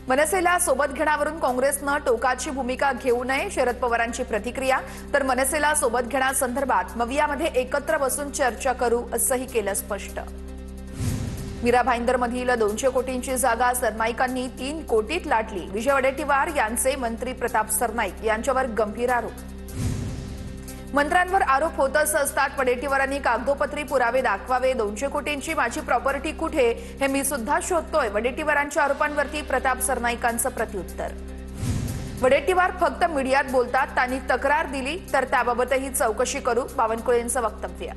मनसेला सोबत घेण्यावरून काँग्रेसनं टोकाची भूमिका घेऊ नये, शरद पवारांची प्रतिक्रिया. तर मनसेला सोबत घेण्यासंदर्भात मवियामध्ये एकत्र बसून चर्चा करू असंही केलं स्पष्ट. मीरा भाईंदरमधील 200 कोटींची जागा सरनाईकांनी 3 कोटीत लाटली. विजय वडेट्टीवार यांचे मंत्री प्रताप सरनाईक यांच्यावर गंभीर आरोप. मंत्र्यांवर आरोप होतच असतात. वडेट्टीवारांनी कागदोपत्री पुरावे दाखवावे. 200 कोटींची माझी प्रॉपर्टी कुठे हे मी सुद्धा शोधतोय. वडेट्टीवारांच्या आरोपांवरती प्रताप सरनाईकांचं प्रत्युत्तर. वडेट्टीवार फक्त मीडियात बोलतात, त्यांनी तक्रार दिली तर त्याबाबतही चौकशी करू, बावनकुळेंचं वक्तव्य.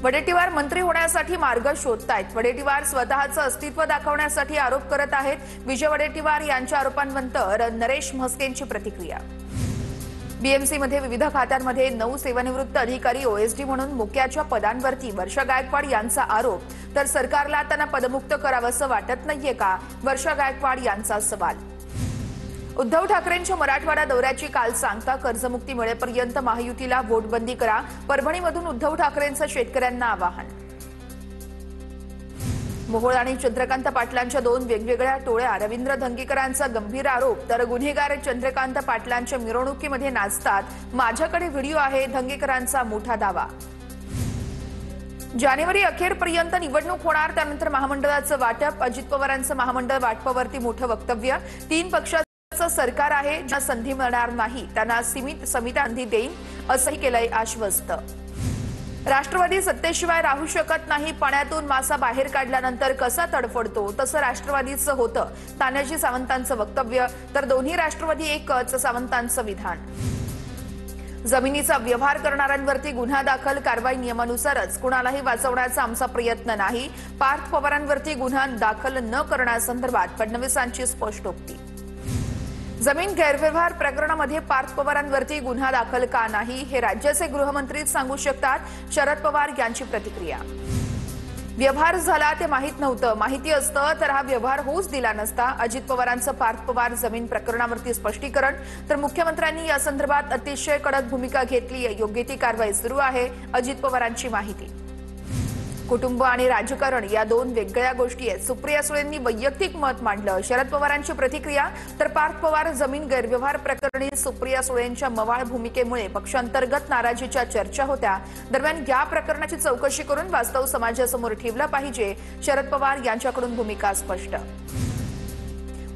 वडेट्टीवार मंत्री होण्यासाठी मार्ग शोधतायत. वडेट्टीवार स्वतःचं अस्तित्व दाखवण्यासाठी आरोप करत आहेत. विजय वडेट्टीवार यांच्या आरोपांनंतर नरेश म्हस्केंची प्रतिक्रिया. बीएमसीमध्ये विविध खात्यांमध्ये 9 सेवानिवृत्त अधिकारी ओएसडी म्हणून मुख्याच्या पदांवरती. वर्षा गायकवाड यांचा आरोप. तर सरकारला त्यांना पदमुक्त करावंसं वाटत नाहीये का, वर्षा गायकवाड यांचा सवाल. उद्धव ठाकरेंच्या मराठवाडा दौऱ्याची काल सांगता. कर्जमुक्ती मिळेपर्यंत महायुतीला वोटबंदी करा. परभणीमधून उद्धव ठाकरेंचं शेतकऱ्यांना आवाहन. मोहोळ आणि चंद्रकांत पाटलांच्या 2 वेगवेगळ्या टोळ्या. रवींद्र धंगेकरांचा गंभीर आरोप. तर गुन्हेगार चंद्रकांत पाटलांच्या मिरवणुकीमध्ये नाचतात. माझ्याकडे व्हिडिओ आहे, धंगेकरांचा मोठा दावा. जानेवारी अखेरपर्यंत निवडणूक होणार, त्यानंतर महामंडळाचं वाटप. अजित पवारांचं महामंडळ वाटपावरती मोठं वक्तव्य. 3 पक्षाचं सरकार आहे, ज्यांना संधी मिळणार नाही त्यांना सीमित संधी देईन असंही केलंय आश्वस्त. राष्ट्रवादी सत्तेशिवाय राहू शकत नाही. पाण्यातून मासा बाहेर काढल्यानंतर कसा तडफडतो तसं राष्ट्रवादीचं होतं, तानाजी सावंतांचं वक्तव्य. तर दोन्ही राष्ट्रवादी एकच, सावंतांचं विधान. जमिनीचा व्यवहार करणाऱ्यांवरती गुन्हा दाखल, कारवाई नियमानुसारच. कुणालाही वाचवण्याचा आमचा प्रयत्न नाही. पार्थ पवारांवरती गुन्हा दाखल न करण्यासंदर्भात फडणवीसांची स्पष्टोक्ती. जमीन गैरव्यवहार प्रकरणामध्ये पार्थ पवारांवरती गुन्हा दाखल का नाही हे राज्याचे गृहमंत्रीच सांगू शकतात, शरद पवार यांची प्रतिक्रिया. व्यवहार झाला ते माहीत नव्हतं, माहिती असतं तर हा व्यवहार होऊच दिला नसता. अजित पवारांचं पार्थ पवार जमीन प्रकरणावरती स्पष्टीकरण. तर मुख्यमंत्र्यांनी या संदर्भात अतिशय कडक भूमिका घेतली आहे, योग्य ती कारवाई सुरू आहे, अजित पवारांची माहिती. कुटुंब आणि राजकारण या 2 वेगळ्या गोष्टी आहेत. सुप्रिया सुळेंनी वैयक्तिक मत मांडलं, शरद पवारांची प्रतिक्रिया. तर पार्थ पवार जमीन गैरव्यवहार प्रकरणी सुप्रिया सुळेंच्या मवाळ भूमिकेमुळे पक्षांतर्गत नाराजीच्या चर्चा होत्या. दरम्यान या प्रकरणाची चौकशी करून वास्तव समाजासमोर ठेवलं पाहिजे, शरद पवार यांच्याकडून भूमिका स्पष्ट.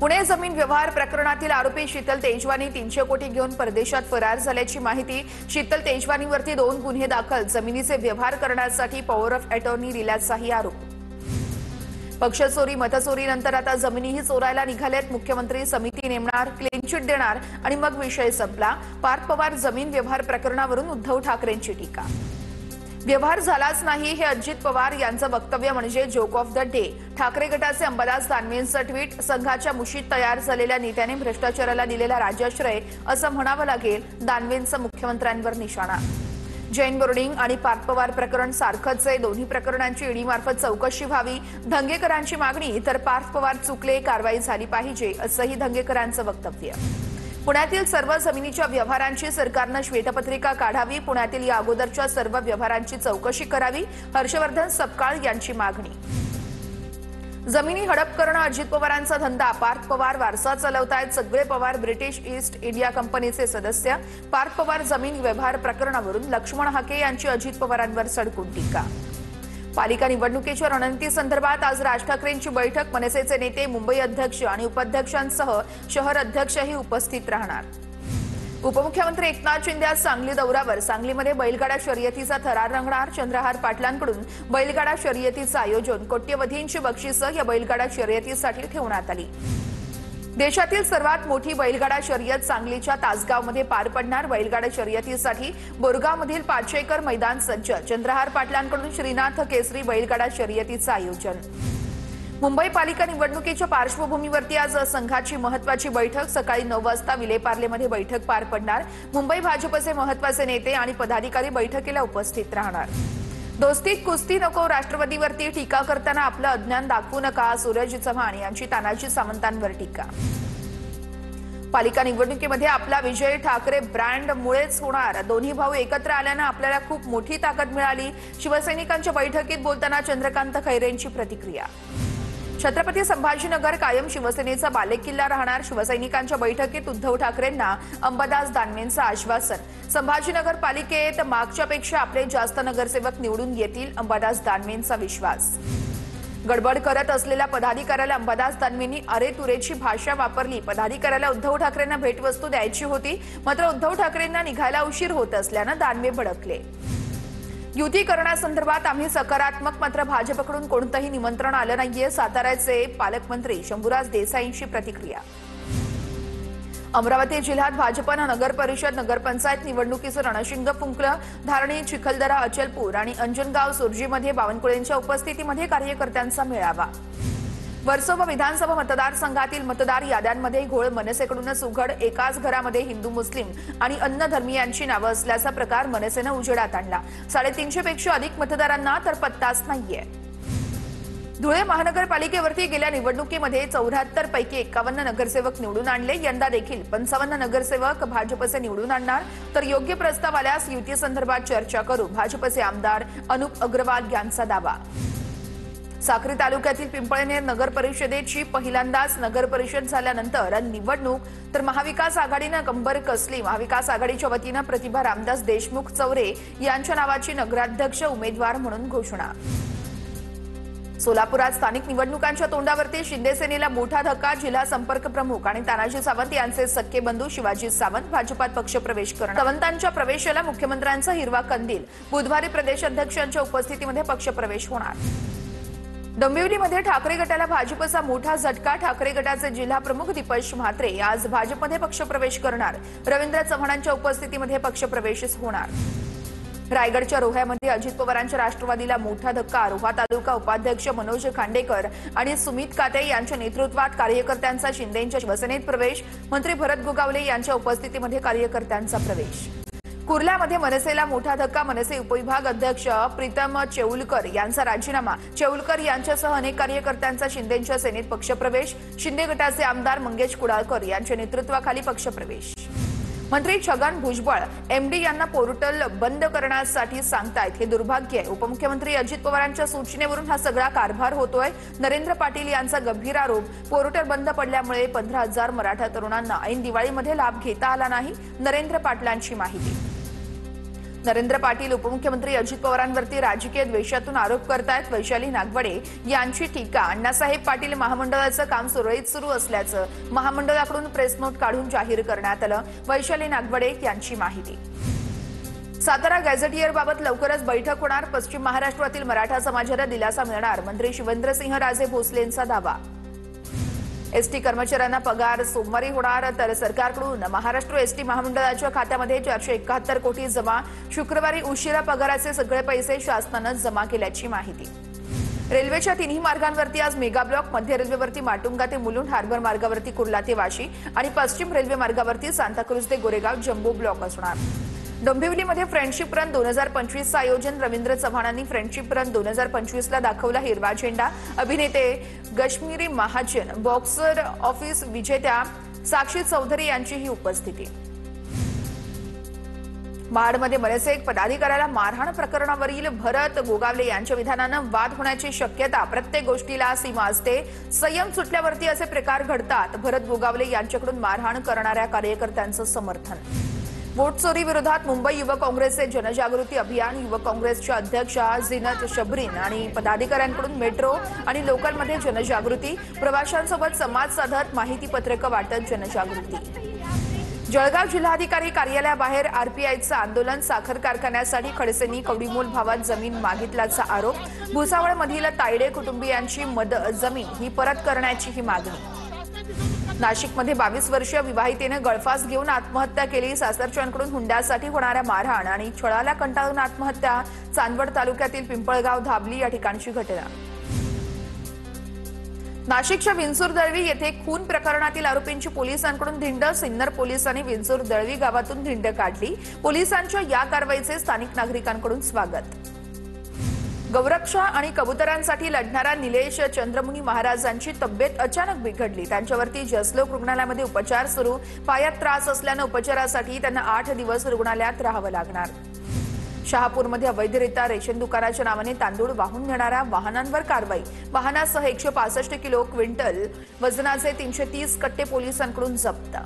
पुणे जमीन व्यवहार प्रकरणातील आरोपी शीतल तेजवानी 300 कोटी घेऊन परदेशात फरार झाल्याची माहिती. शीतल तेजवानीवरती 2 गुन्हे दाखल. जमिनीचे व्यवहार करण्यासाठी पॉवर ऑफ अटॉर्नी दिल्याचाही आरोप. पक्षचोरी मतचोरीनंतर आता जमिनीही चोरायला निघाल्यात. मुख्यमंत्री समिती नेमणार, क्लीन चिट देणार आणि मग विषय संपला. पार्थ पवार जमीन व्यवहार प्रकरणावरून उद्धव ठाकरेंची टीका. व्यवहार झालाच नाही हे अजित पवार यांचं वक्तव्य म्हणजे joke of the day. Thackeray गटाचे अंबादास दानवेंचं ट्विट. संघाच्या मुशीत तयार झालेल्या नेत्याने भ्रष्टाचाराला दिलेला राजाश्रय असं म्हणावं लागेल. दानवेंचं मुख्यमंत्र्यांवर निशाणा. जैन बोर्डिंग आणि पार्थ पवार प्रकरण सारखंच आहे. दोन्ही प्रकरणांची ईडीमार्फत चौकशी व्हावी, धंगेकरांची मागणी. तर पार्थ पवार चुकले, कारवाई झाली पाहिजे असंही धंगेकरांचं वक्तव्य. पुण्यातील सर्व जमिनीच्या व्यवहारांची सरकारनं श्वेतपत्रिका काढावी. पुण्यातील या अगोदरच्या सर्व व्यवहारांची चौकशी करावी, हर्षवर्धन सपकाळ यांची मागणी. जमिनी हडप करणं अजित पवारांचा धंदा. पार्थ पवार वारसा चालवतायत. सगळे पवार ब्रिटिश ईस्ट इंडिया कंपनीचे सदस्य. पार्थ पवार जमीन व्यवहार प्रकरणावरून लक्ष्मण हाके यांची अजित पवारांवर सडकून टीका. पालिका निवडणुकीच्या रणनीतीसंदर्भात आज राज ठाकरेंची बैठक. मनसेचे नेते, मुंबई अध्यक्ष आणि उपाध्यक्षांसह शहर अध्यक्षही उपस्थित राहणार. उपमुख्यमंत्री एकनाथ शिंदे आज सांगली दौऱ्यावर. सांगलीमध्ये बैलगाडा शर्यतीचा थरार रंगणार. चंद्रहार पाटलांकडून बैलगाडा शर्यतीचं आयोजन. कोट्यवधींची बक्षिसं या बैलगाडा शर्यतीसाठी ठेवण्यात आली. देशातील सर्वात मोठी बैलगाडा शर्यत सांगलीच्या तासगावमध्ये पार पडणार. बैलगाडा शर्यतीसाठी बोरगावमधील 500 एकर मैदान सज्ज. चंद्रहार पाटलांकडून श्रीनाथ केसरी बैलगाडा शर्यतीचं आयोजन. मुंबई पालिका निवडणुकीच्या पार्श्वभूमीवरती आज संघाची महत्वाची बैठक. सकाळी 9 वाजता विलेपार्लेमध्ये बैठक पार पडणार. मुंबई भाजपचे महत्वाचे नेते आणि पदाधिकारी बैठकीला उपस्थित राहणार. दोस्तीत कुस्ती नको, राष्ट्रवादीवरती टीका करताना आपलं अज्ञान दाखवू नका, सूरज चव्हाण यांची तानाजी सावंतांवर टीका. पालिका निवडणुकीमध्ये आपला विजय ठाकरे ब्रँडमुळेच होणार. दोन्ही भाऊ एकत्र आल्यानं आपल्याला खूप मोठी ताकद मिळाली. शिवसैनिकांच्या बैठकीत बोलताना चंद्रकांत खैरेंची प्रतिक्रिया. छत्रपती संभाजीनगर कायम शिवसेनेचा बालेकिल्ला राहणार. शिवसैनिकांच्या बैठकीत उद्धव ठाकरेंना अंबादास दानवेंचं आश्वासन. संभाजीनगर पालिकेत मागच्यापेक्षा आपले जास्त नगरसेवक निवडून येतील, अंबादास दानवेंचा विश्वास. गडबड करत असलेल्या पदाधिकाऱ्याला अंबादास दानवेंनी अरेतुरेची भाषा वापरली. पदाधिकाऱ्याला उद्धव ठाकरेंना भेटवस्तू द्यायची होती, मात्र उद्धव ठाकरेंना निघायला उशीर होत असल्यानं दानवे भडकले. युती करण्यासंदर्भात आम्ही सकारात्मक, मात्र भाजपकडून कोणतंही निमंत्रण आलं नाहीये. साताऱ्याचे पालकमंत्री शंभूराज देसाईंची प्रतिक्रिया. अमरावती जिल्ह्यात भाजपनं नगर परिषद नगरपंचायत निवडणुकीचं रणशिंग फुंकलं. धारणी, चिखलदरा, अचलपूर आणि अंजनगाव सुर्जीमध्ये बावनकुळेंच्या उपस्थितीमध्ये कार्यकर्त्यांचा मेळावा. वर्सोवा विधानसभा मतदारसंघातील मतदार याद्यांमध्ये घोळ. मनसेकडूनच उघड. एकाच घरामध्ये हिंदू, मुस्लिम आणि अन्य धर्मीयांची नावं असल्याचा प्रकार मनसेनं उजेडात आणला. 350 पेक्षा अधिक मतदारांना तर पत्ताच नाहीये. धुळे महानगरपालिकेवरती गेल्या निवडणुकीमध्ये 74 पैकी 51 नगरसेवक निवडून आणले. यंदा देखील 55 नगरसेवक भाजपचे निवडून आणणार. तर योग्य प्रस्ताव आल्यास युतीसंदर्भात चर्चा करू, भाजपचे आमदार अनुप अग्रवाल यांचा दावा. साक्री तालुक्यातील पिंपळनेर नगर परिषदेची पहिल्यांदाच नगर परिषद झाल्यानंतर निवडणूक. तर महाविकास आघाडीनं कंबर कसली. महाविकास आघाडीच्या वतीनं प्रतिभा रामदास देशमुख चौरे यांच्या नावाची नगराध्यक्ष उमेदवार म्हणून घोषणा. सोलापुरात स्थानिक निवडणुकांच्या तोंडावरती शिंदे सेनेला मोठा धक्का. जिल्हा संपर्क प्रमुख आणि तानाजी सावंत यांचे सख्खे बंधू शिवाजी सावंत भाजपात पक्षप्रवेश करणार. सावंतांच्या प्रवेशाला मुख्यमंत्र्यांचा हिरवा कंदील. बुधवारी प्रदेशाध्यक्षांच्या उपस्थितीमध्ये पक्षप्रवेश होणार. डोंबिवलीमध्ये ठाकरे गटाला भाजपचा मोठा झटका. ठाकरे गटाचे जिल्हा प्रमुख दीपश म्हात्रे आज भाजपमध्ये पक्षप्रवेश करणार. रवींद्र चव्हाणांच्या उपस्थितीमध्ये पक्षप्रवेश होणार. रायगडच्या रोह्यामध्ये अजित पवारांच्या राष्ट्रवादीला मोठा धक्का. रोहा तालुका उपाध्यक्ष मनोज खांडेकर आणि सुमित काते यांच्या नेतृत्वात कार्यकर्त्यांचा शिंदेंच्या शिवसेनेत प्रवेश. मंत्री भरत गोगावले यांच्या उपस्थितीमध्ये कार्यकर्त्यांचा प्रवेश. कुर्ल्यामध्ये मनसेला मोठा धक्का. मनसे उपविभाग अध्यक्ष प्रीतम चेऊलकर यांचा राजीनामा. चेऊलकर यांच्यासह अनेक कार्यकर्त्यांचा शिंदेंच्या सेनेत पक्षप्रवेश. शिंदे गटाचे आमदार मंगेश कुडाळकर यांच्या नेतृत्वाखाली पक्षप्रवेश. मंत्री छगन भुजबळ एमडी यांना पोर्टल बंद करण्यासाठी सांगतायत, हे दुर्भाग्य आहे. उपमुख्यमंत्री अजित पवारांच्या सूचनेवरून हा सगळा कारभार होतोय. नरेंद्र पाटील यांचा गंभीर आरोप. पोर्टल बंद पडल्यामुळे 15,000 मराठा तरुणांना ऐन दिवाळीमध्ये लाभ घेता आला नाही. नरेंद्र पाटलांची माहिती. नरेंद्र पाटील उपमुख्यमंत्री अजित पवारांवरती राजकीय द्वेषातून आरोप करतायत. वैशाली नागवडे यांची टीका. अण्णासाहेब पाटील महामंडळाचं काम सुरळीत सुरू असल्याचं महामंडळाकडून प्रेस नोट काढून जाहीर करण्यात आलं. वैशाली नागवडे यांची माहिती. सातारा गॅझेटियरबाबत लवकरच बैठक होणार. पश्चिम महाराष्ट्रातील मराठा समाजाला दिलासा मिळणार. मंत्री शिवेंद्रसिंहराजे भोसलेंचा दावा. एसटी कर्मचाऱ्यांना पगार सोमवारी होणार. तर सरकारकडून महाराष्ट्र एसटी महामंडळाच्या खात्यामध्ये 471 कोटी जमा. शुक्रवारी उशिरा पगाराचे सगळे पैसे शासनानं जमा केल्याची माहिती. रेल्वेच्या तिन्ही मार्गांवरती आज मेगा ब्लॉक. मध्य रेल्वेवरती माटुंगा ते मुलुंड, हार्बर मार्गावरती कुर्ला ते वाशी आणि पश्चिम रेल्वे मार्गावरती सांताक्रुज ते गोरेगाव जम्बो ब्लॉक असणार. डोंबिवलीमध्ये फ्रेंडशिप रन 2025चं आयोजन. रवींद्र चव्हाणांनी फ्रेंडशिप रन 2025ला दाखवला हिरवा झेंडा. अभिनेते कश्मीरी महाजन, बॉक्सर ऑफिस विजेत्या साक्षी चौधरी यांचीही उपस्थिती. महाडमध्ये मनसे पदाधिकाऱ्याला मारहाण प्रकरणावरील भरत गोगावले यांच्या विधानानं वाद होण्याची शक्यता. प्रत्येक गोष्टीला सीमा असते. संयम सुटल्यावरती असे प्रकार घडतात. भरत गोगावले यांच्याकडून मारहाण करणाऱ्या कार्यकर्त्यांचं समर्थन. वोट चोरी विरोधात मुंबई युवक काँग्रेसचे जनजागृती अभियान. युवक काँग्रेसच्या अध्यक्षा झीनत शबरीन आणि पदाधिकाऱ्यांकडून मेट्रो आणि लोकलमध्ये जनजागृती. प्रवाशांसोबत संवाद साधत माहिती पत्रकं वाटत जनजागृती. जळगाव जिल्हाधिकारी कार्यालयाबाहेर आरपीआयचं आंदोलन. साखर कारखान्यासाठी खडसेंनी कवडीमोल भावात जमीन मागितल्याचा आरोप. भुसावळमधील तायडे कुटुंबियांची जमीन ही परत करण्याची ही मागणी. नाशिकमध्ये 22 वर्षीय विवाहितेने गळफास घेऊन आत्महत्या केली. सासरच्यांकडून हुंड्यासाठी होणाऱ्या मारहाण आणि छळाला कंटाळून आत्महत्या. चांदवड तालुक्यातील पिंपळगाव धाबली या ठिकाणची घटना. नाशिकच्या विंचूर दळवी येथे खून प्रकरणातील आरोपींची पोलिसांकडून धिंड. सिन्नर पोलिसांनी विंचूर दळवी गावातून धिंड काढली. पोलिसांच्या या कारवाईचे स्थानिक नागरिकांकडून स्वागत. गौरक्षा आणि कबुतरांसाठी लढणारा निलेश चंद्रमुनी महाराजांची तब्येत अचानक बिघडली. त्यांच्यावरती जसलोक रुग्णालयामध्ये उपचार सुरू. पायात त्रास असल्यानं उपचारासाठी त्यांना 8 दिवस रुग्णालयात राहावं लागणार. शहापूरमध्ये अवैधरित्या रेशन दुकानाच्या नावाने तांदूळ वाहून नेणाऱ्या वाहनांवर कारवाई। वाहनासह 165 किलो क्विंटल वजनाचे 330 कट्टे पोलिसांकडून जप्त।